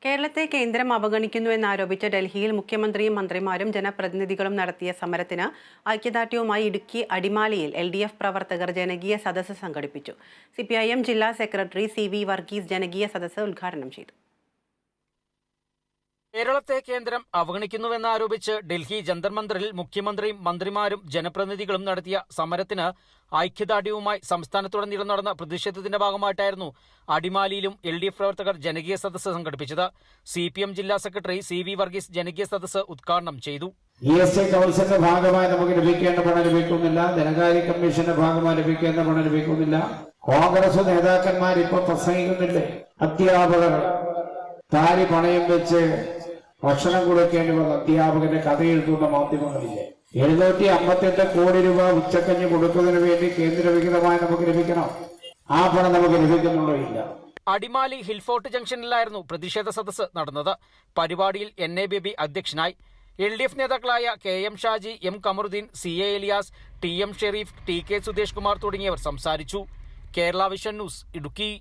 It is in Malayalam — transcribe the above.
കേരളത്തെ കേന്ദ്രം അവഗണിക്കുന്നുവെന്നാരോപിച്ച് ഡൽഹിയിൽ മുഖ്യമന്ത്രിയും മന്ത്രിമാരും ജനപ്രതിനിധികളും നടത്തിയ സമരത്തിന് ഐക്യദാർഢ്യവുമായി ഇടുക്കി അടിമാലിയിൽ LDF പ്രവർത്തകർ ജനകീയ സദസ്സ് സംഘടിപ്പിച്ചു. CPIM ജില്ലാ സെക്രട്ടറി CV വർഗീസ് ജനകീയ സദസ്സ് ഉദ്ഘാടനം ചെയ്തു. കേരളത്തെ കേന്ദ്രം അവഗണിക്കുന്നുവെന്നാരോപിച്ച് ഡൽഹി ജന്തർ മന്ദിറിൽ മുഖ്യമന്ത്രിയും മന്ത്രിമാരും ജനപ്രതിനിധികളും നടത്തിയ സമരത്തിന് ഐക്യദാർഢ്യവുമായി സംസ്ഥാനത്തുടനീളം നടന്ന പ്രതിഷേധത്തിന്റെ ഭാഗമായിട്ടായിരുന്നു അടിമാലിയിലും LDF പ്രവർത്തകർ ജനകീയ സദസ്സ് സംഘടിപ്പിച്ചത്. CPM ജില്ലാ സെക്രട്ടറി CV വർഗീസ് ജനകീയ സദസ്സ് ഉദ്ഘാടനം ചെയ്തു. GST കൗൺസിലിന്റെ ഭാഗമായി നമുക്ക് ലഭിക്കേണ്ട പണം ലഭിക്കുന്നില്ല, ധനകാര്യ കമ്മീഷന്റെ ഭാഗമായി ലഭിക്കേണ്ട പണം ലഭിക്കുന്നില്ല. കോൺഗ്രസ് നേതാക്കന്മാർ ഇപ്പോൾ പ്രസംഗിക്കുന്നില്ലേ, അധ്യാപകർ താലി പണയം വെച്ച് ഭക്ഷണം കൊടുക്കേണ്ടി വന്ന അധ്യാപകന്റെ കഥ എഴുതുന്ന മാധ്യമങ്ങളില്ലേ. 758 കോടി രൂപ ഉച്ചക്കഞ്ഞ് കൊടുക്കുന്നതിന് വേണ്ടി കേന്ദ്രവിഹിതമായി നമുക്ക് ലഭിക്കണം. ആ പണം നമുക്ക് ലഭിക്കുന്നുണ്ടോ? ഇല്ല. അടിമാലി ഹിൽഫോർട്ട് ജംഗ്ഷനിലായിരുന്നു പ്രതിഷേധ സദസ്സ് നടന്നത്. പരിപാടിയിൽ NA ബേബി അധ്യക്ഷനായി. LDF നേതാക്കളായ KM Shaji, M Kamaruddin, CA Elias, TM Shareef, TK Sudesh Kumar തുടങ്ങിയവർ സംസാരിച്ചു. Kerala Vision News, Idukki.